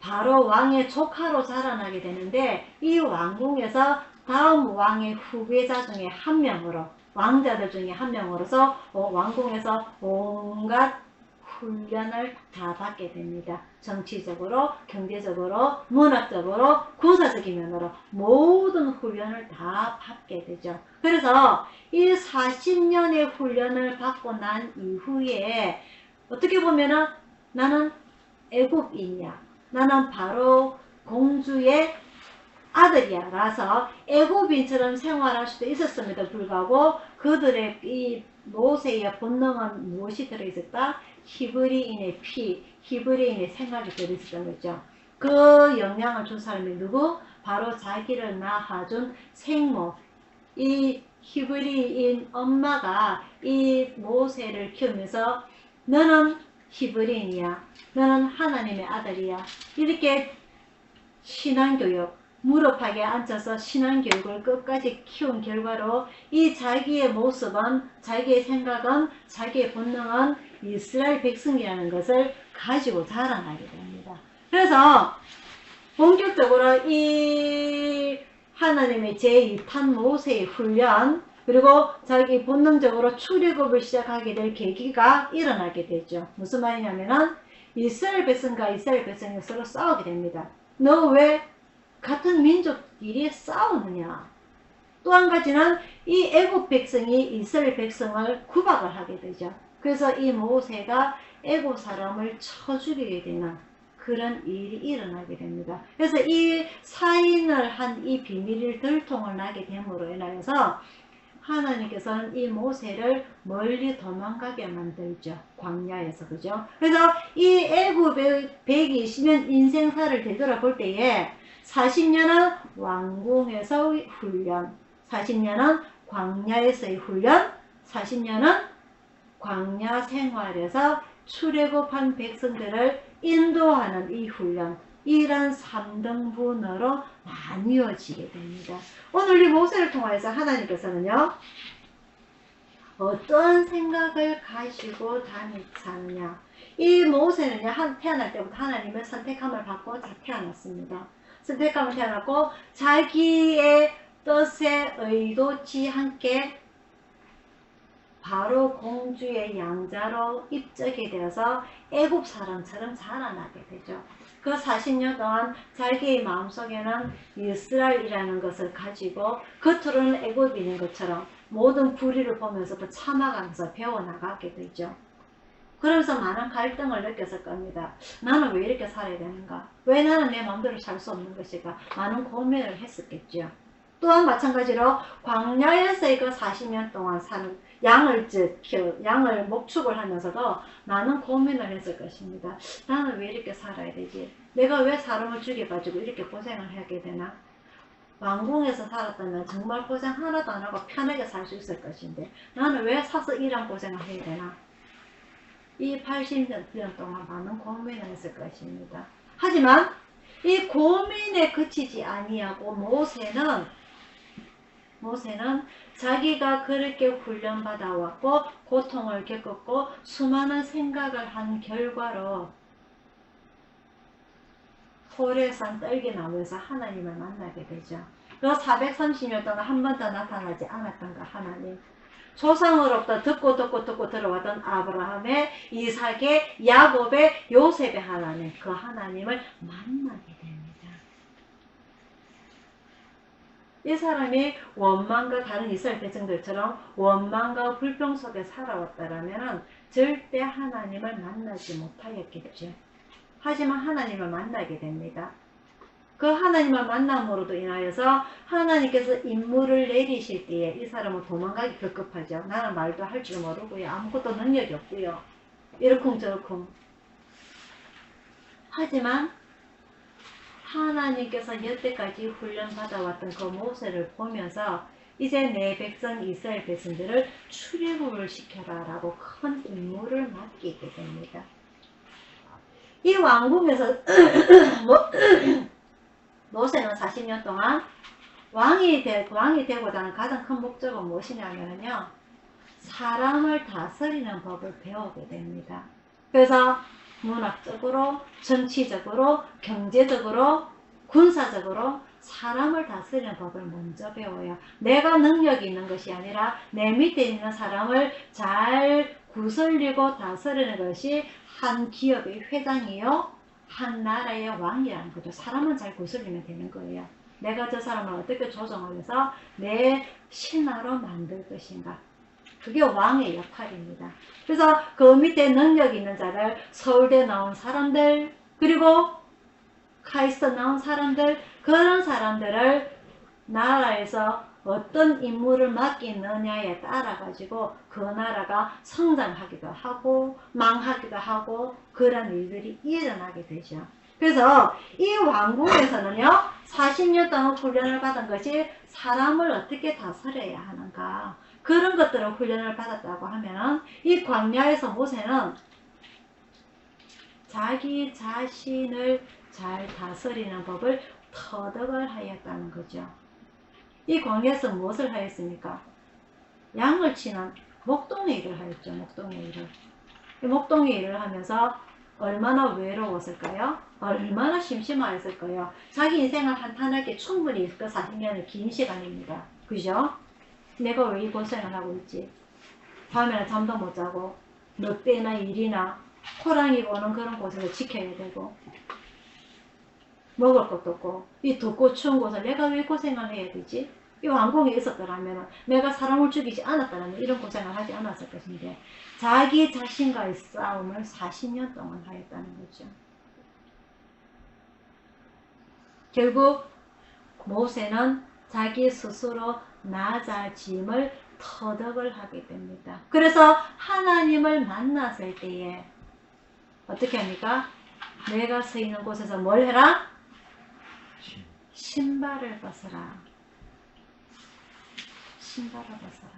바로 왕의 조카로 자라나게 되는데 이 왕궁에서 다음 왕의 후계자 중에 한 명으로 왕자들 중에 한 명으로서 왕궁에서 온갖 훈련을 다 받게 됩니다. 정치적으로, 경제적으로, 문학적으로, 군사적인 면으로 모든 훈련을 다 받게 되죠. 그래서 이 40년의 훈련을 받고 난 이후에 어떻게 보면은 나는 애굽인이야. 나는 바로 공주의 아들이야 라서 애굽인처럼 생활할 수도 있었음에도 불구하고 그들의 이 모세의 본능은 무엇이 들어있었다? 히브리인의 피, 히브리인의 생각이 들어있었던 거죠. 그 영향을 준 사람이 누구? 바로 자기를 낳아준 생모, 이 히브리인 엄마가 이 모세를 키우면서 너는 히브리인이야. 너는 하나님의 아들이야. 이렇게 신앙교육, 무릎팍에 앉아서 신앙교육을 끝까지 키운 결과로 이 자기의 모습은, 자기의 생각은, 자기의 본능은 이스라엘 백성이라는 것을 가지고 자라나게 됩니다. 그래서 본격적으로 이 하나님의 제2탄 모세의 훈련, 그리고 자기 본능적으로 출애굽을 시작하게 될 계기가 일어나게 되죠. 무슨 말이냐면은 이스라엘 백성과 이스라엘 백성이 서로 싸우게 됩니다. 너 왜 같은 민족끼리 싸우느냐? 또 한 가지는 이 애굽 백성이 이스라엘 백성을 구박을 하게 되죠. 그래서 이 모세가 애굽 사람을 쳐 죽이게 되는 그런 일이 일어나게 됩니다. 그래서 이 사인을 한 이 비밀을 들통을 나게 됨으로 인하여서 하나님께서는 이 모세를 멀리 도망가게 만들죠. 광야에서, 그죠? 그래서 이 애굽의 120년 인생사를 되돌아볼 때에 40년은 왕궁에서의 훈련, 40년은 광야에서의 훈련, 40년은 광야 생활에서 출애굽한 백성들을 인도하는 이 훈련, 이런 3등분으로 나뉘어지게 됩니다. 오늘 이 모세를 통해서 하나님께서는요, 어떤 생각을 가지고 사느냐. 이 모세는요, 태어날 때부터 하나님의 선택함을 받고 태어났습니다. 선택함을 태어났고, 자기의 뜻에 의도치 않게 바로 공주의 양자로 입적이 되어서 애굽 사람처럼 자라나게 되죠. 그 40년 동안 자기의 마음속에는 이스라엘이라는 것을 가지고 겉으로는 애굽인인 것처럼 모든 불의를 보면서도 참아가면서 배워나가게 되죠. 그러면서 많은 갈등을 느꼈을 겁니다. 나는 왜 이렇게 살아야 되는가? 왜 나는 내 마음대로 살 수 없는 것일까? 많은 고민을 했었겠죠. 또한 마찬가지로 광야에서의 그 40년 동안 사는 양을 목축을 하면서도 많은 고민을 했을 것입니다. 나는 왜 이렇게 살아야 되지? 내가 왜 사람을 죽여가지고 이렇게 고생을 하게 되나? 왕궁에서 살았다면 정말 고생 하나도 안 하고 편하게 살 수 있을 것인데 나는 왜 사서 이런 고생을 해야 되나? 이 80년 동안 많은 고민을 했을 것입니다. 하지만 이 고민에 그치지 아니하고 모세는 자기가 그렇게 훈련받아 왔고 고통을 겪었고 수많은 생각을 한 결과로 호레산 떨기나무에서 하나님을 만나게 되죠. 그 430년 동안 한 번도 나타나지 않았던 그 하나님, 조상으로부터 듣고 들어왔던 아브라함의, 이삭의, 야곱의, 요셉의 하나님, 그 하나님을 만나게 됩니다. 이 사람이 원망과 다른 이스라엘 백성들처럼 원망과 불평 속에 살아왔다면 절대 하나님을 만나지 못하였겠죠. 하지만 하나님을 만나게 됩니다. 그 하나님을 만남으로도 인하여서 하나님께서 임무를 내리실 때에 이 사람은 도망가기 급급하죠. 나는 말도 할 줄 모르고요. 아무것도 능력이 없고요. 이러쿵저러쿵. 하지만 하나님께서 여태까지 훈련받아왔던 그 모세를 보면서 이제 내 백성 이스라엘 백성들을 출애굽을 시켜라 라고 큰 임무를 맡기게 됩니다. 이 왕궁에서 모세는 40년 동안 왕이 되고자 하는 가장 큰 목적은 무엇이냐면요, 사람을 다스리는 법을 배우게 됩니다. 그래서 문학적으로, 정치적으로, 경제적으로, 군사적으로 사람을 다스리는 법을 먼저 배워요. 내가 능력이 있는 것이 아니라 내 밑에 있는 사람을 잘 구슬리고 다스리는 것이 한 기업의 회장이요, 한 나라의 왕이라는 거죠. 사람은 잘 구슬리면 되는 거예요. 내가 저 사람을 어떻게 조정을 해서 내 신하로 만들 것인가. 그게 왕의 역할입니다. 그래서 그 밑에 능력 있는 자들, 서울대 나온 사람들, 그리고 카이스트 나온 사람들, 그런 사람들을 나라에서 어떤 임무를 맡기느냐에 따라 가지고 그 나라가 성장하기도 하고 망하기도 하고 그런 일들이 일어나게 되죠. 그래서 이 왕궁에서는요, 40년 동안 훈련을 받은 것이 사람을 어떻게 다스려야 하는가, 그런 것들을 훈련을 받았다고 하면 이 광야에서 모세는 자기 자신을 잘 다스리는 법을 터득을 하였다는 거죠. 이 광야에서 무엇을 하였습니까? 양을 치는 목동의 일을 하였죠. 목동의 일을. 이 목동의 일을 하면서 얼마나 외로웠을까요? 얼마나 심심하였을까요? 자기 인생을 한탄하게 충분히 그 40년은 긴 시간입니다. 그죠? 내가 왜 이 고생을 하고 있지? 밤에는 잠도 못 자고 늑대나 일이나 호랑이 보는 그런 곳에서 지켜야 되고 먹을 것도 없고 이 덥고 추운 곳을 내가 왜 고생을 해야 되지? 이 왕궁에 있었더라면 내가 사람을 죽이지 않았다면 이런 고생을 하지 않았을 것인데 자기 자신과의 싸움을 40년 동안 하였다는 거죠. 결국 모세는 자기 스스로 낮아짐을 터득을 하게 됩니다. 그래서 하나님을 만났을 때에 어떻게 합니까? 내가 서 있는 곳에서 뭘 해라? 신발을 벗어라. 신발을 벗어라.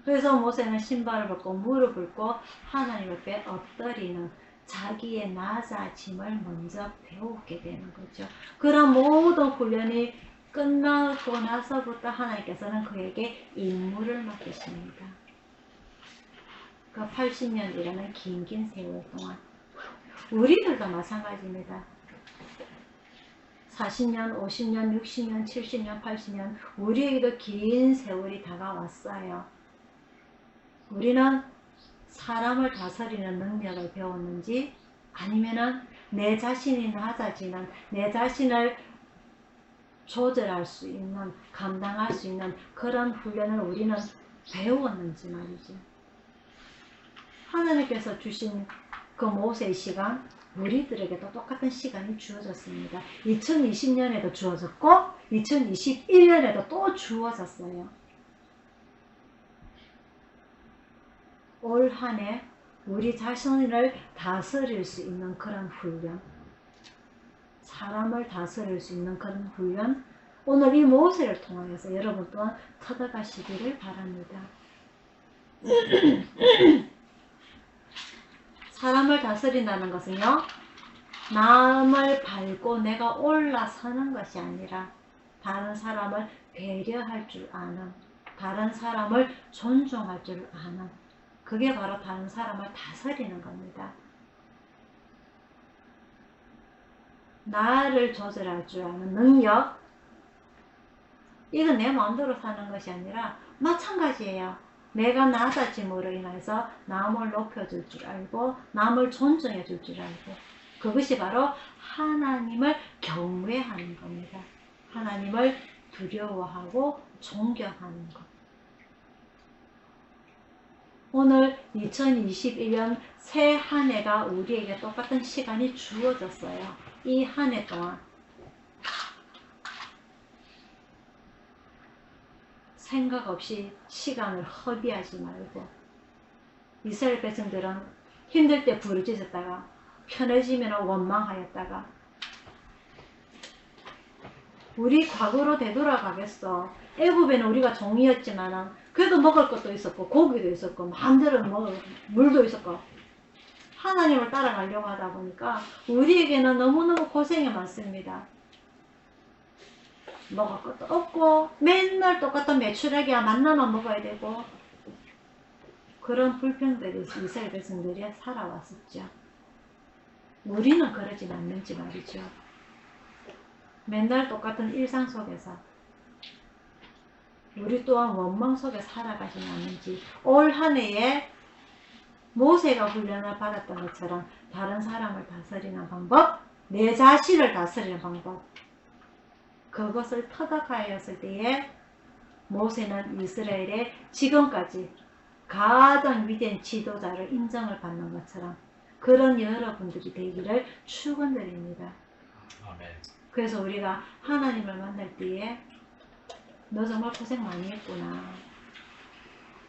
그래서 모세는 신발을 벗고 무릎을 꿇고 하나님 앞에 엎드리는 자기의 낮아짐을 먼저 배우게 되는 거죠. 그런 모든 훈련이 끝나고 나서부터 하나님께서는 그에게 임무를 맡기십니다. 그 80년이라는 긴 세월 동안 우리들도 마찬가지입니다. 40년, 50년, 60년, 70년, 80년 우리에게도 긴 세월이 다가왔어요. 우리는 사람을 다스리는 능력을 배웠는지 아니면은 내 자신이 낮아지는, 내 자신을 조절할 수 있는, 감당할 수 있는 그런 훈련을 우리는 배웠는지 말이지. 하나님께서 주신 그 모세의 시간, 우리들에게도 똑같은 시간이 주어졌습니다. 2020년에도 주어졌고 2021년에도 또 주어졌어요. 올 한 해 우리 자신을 다스릴 수 있는 그런 훈련, 사람을 다스릴 수 있는 그런 훈련, 오늘 이 모세를 통하여서 여러분 또한 찾아가시기를 바랍니다. 사람을 다스린다는 것은요, 남을 밟고 내가 올라서는 것이 아니라 다른 사람을 배려할 줄 아는, 다른 사람을 존중할 줄 아는, 그게 바로 다른 사람을 다스리는 겁니다. 나를 조절할 줄 아는 능력, 이건 내 마음대로 사는 것이 아니라 마찬가지예요. 내가 낮아짐으로 인해서 남을 높여줄 줄 알고 남을 존중해 줄 줄 알고, 그것이 바로 하나님을 경외하는 겁니다. 하나님을 두려워하고 존경하는 것. 오늘 2021년 새 한 해가 우리에게 똑같은 시간이 주어졌어요. 이 한 해 동안 생각 없이 시간을 허비하지 말고, 이스라엘 백성들은 힘들 때 부르짖었다가 편해지면 원망하였다가, 우리 과거로 되돌아가겠어. 애굽에는 우리가 종이었지만은 그래도 먹을 것도 있었고 고기도 있었고 마음대로 물도 있었고, 하나님을 따라가려고 하다 보니까 우리에게는 너무너무 고생이 많습니다. 먹을 것도 없고 맨날 똑같은 메추라기야 만나만 먹어야 되고, 그런 불평들에서 이스라엘 백성들이 살아왔었죠. 우리는 그러진 않는지 말이죠. 맨날 똑같은 일상 속에서 우리 또한 원망 속에 살아가진 않는지, 올 한 해에 모세가 훈련을 받았던 것처럼 다른 사람을 다스리는 방법, 내 자신을 다스리는 방법, 그것을 터득하였을 때에 모세는 이스라엘의 지금까지 가장 위대한 지도자를 인정을 받는 것처럼 그런 여러분들이 되기를 축원드립니다. 아멘. 그래서 우리가 하나님을 만날 때에 너 정말 고생 많이 했구나,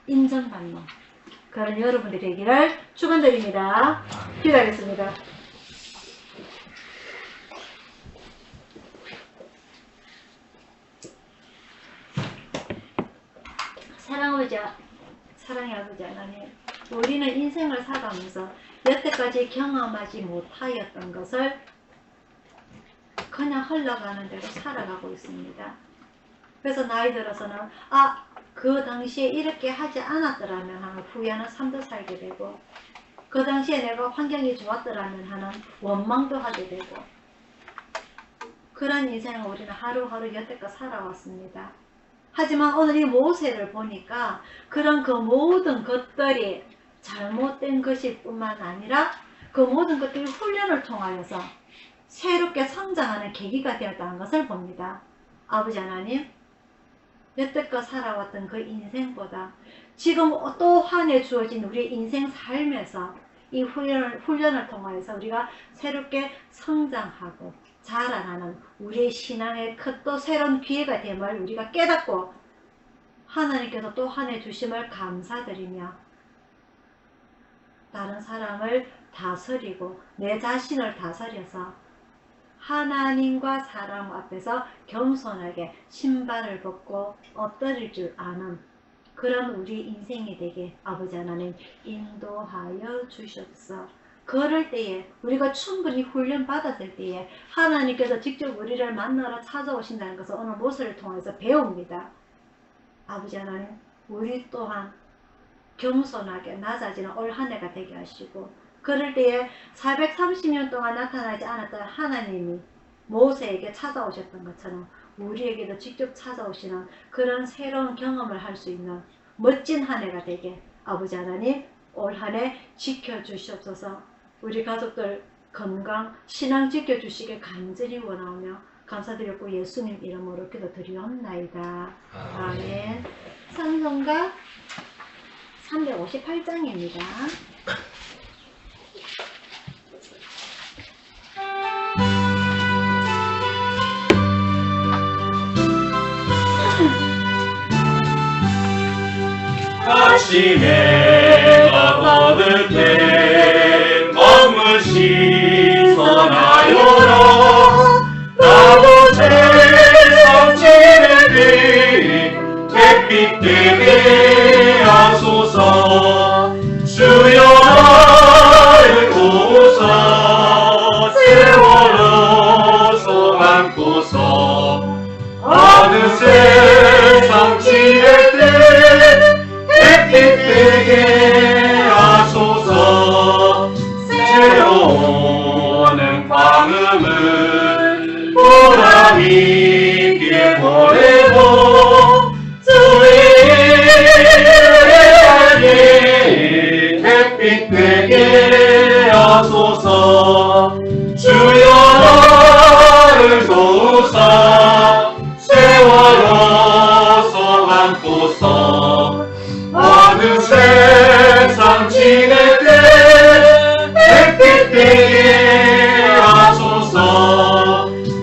인정받는 그런 여러분들이 되기를 축원드립니다. 기도하겠습니다. 사랑의 아버지 하나님, 우리는 인생을 살아가면서 여태까지 경험하지 못하였던 것을 그냥 흘러가는 대로 살아가고 있습니다. 그래서 나이 들어서는 그 당시에 이렇게 하지 않았더라면 하는 후회하는 삶도 살게 되고, 그 당시에 내가 환경이 좋았더라면 하는 원망도 하게 되고, 그런 인생을 우리는 하루하루 여태껏 살아왔습니다. 하지만 오늘 이 모세를 보니까 그런 그 모든 것들이 잘못된 것일 뿐만 아니라 그 모든 것들이 훈련을 통하여서 새롭게 성장하는 계기가 되었다는 것을 봅니다. 아버지 하나님, 여태껏 살아왔던 그 인생보다 지금 또 한 해 주어진 우리의 인생 삶에서 이 훈련을 통하여서 우리가 새롭게 성장하고 자라나는 우리의 신앙의 또 새로운 기회가 됨을 우리가 깨닫고, 하나님께서 또 한 해 주심을 감사드리며 다른 사람을 다스리고 내 자신을 다스려서 하나님과 사람 앞에서 겸손하게 신발을 벗고 엎드릴 줄 아는 그런 우리 인생이 되게 아버지 하나님 인도하여 주셨소. 그럴 때에 우리가 충분히 훈련 받았을 때에 하나님께서 직접 우리를 만나러 찾아오신다는 것을 오늘 모세를 통해서 배웁니다. 아버지 하나님, 우리 또한 겸손하게 낮아지는 올 한 해가 되게 하시고, 그럴 때에 430년 동안 나타나지 않았던 하나님이 모세에게 찾아오셨던 것처럼 우리에게도 직접 찾아오시는 그런 새로운 경험을 할 수 있는 멋진 한 해가 되게 아버지 하나님 올 한 해 지켜주시옵소서. 우리 가족들 건강, 신앙 지켜주시길 간절히 원하며 감사드렸고 예수님 이름으로 기도드리옵나이다. 아멘. 찬송가 358장입니다. 아침에가 거들 때 마음을 신선하여라. 나도 세상 지내리 햇빛 되게 하소서. 주여 나를 도우사 세월호 안고서 어느 세상 지낼 때 햇빛 되게 하소서. 새로운 방음을 보람있게 보내고 주의 햇빛 되게 하소서. 주여 나를 도우사 세월호 안고서 어느 세상 지낼 때 햇빛 되게 하소서.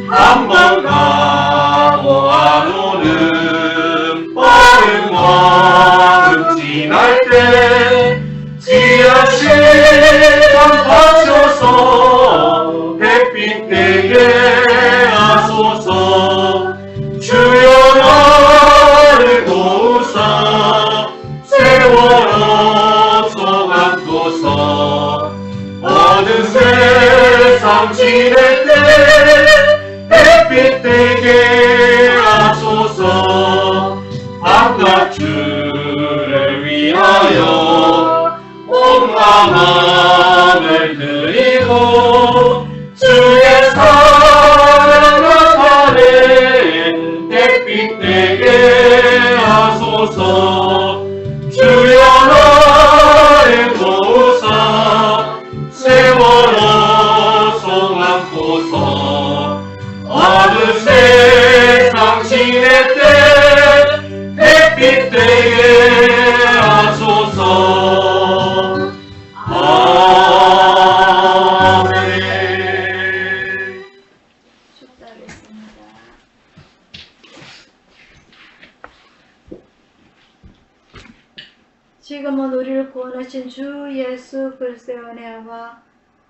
한 번 가고 안 오는 빠른 왕음 지날 때 지하실만 받쳐서 햇빛 되게 하소서. 주여 나를 도우사 세월호 안고서 어느 세상 지낼 때 햇빛 되게 하소서. 바깥 주를 위하여 온 마음을 드리고 주의 사랑 나타내 햇빛 되게 하소서. 주여 나를 도우사 세월호 안고서 어느 세상 지낼 때 햇빛 되게 하소서. 아멘. 축사하겠습니다. 지금은 우리를 구원하신 주 예수 그리스도의 은혜와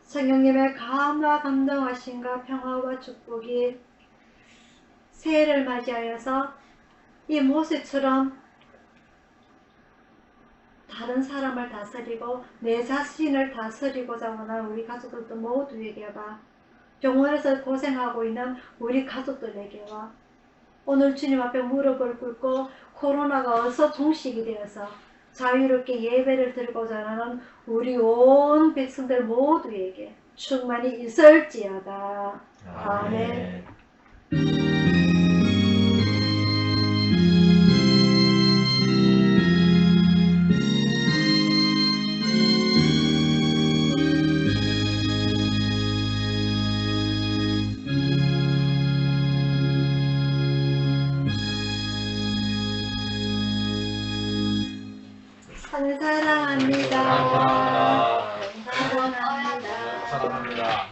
성령님의 감화 감동하심과 평화와 축복이 새해를 맞이하여서 이 모세처럼 다른 사람을 다스리고 내 자신을 다스리고자 하는 우리 가족들도 모두에게와 병원에서 고생하고 있는 우리 가족들에게와 오늘 주님 앞에 무릎을 꿇고 코로나가 어서 종식이 되어서 자유롭게 예배를 드리고자 하는 우리 온 백성들 모두에게 충만히 있을지어다. 아멘. 사랑합니다. 사랑합니다. 사랑합니다. 사랑합니다.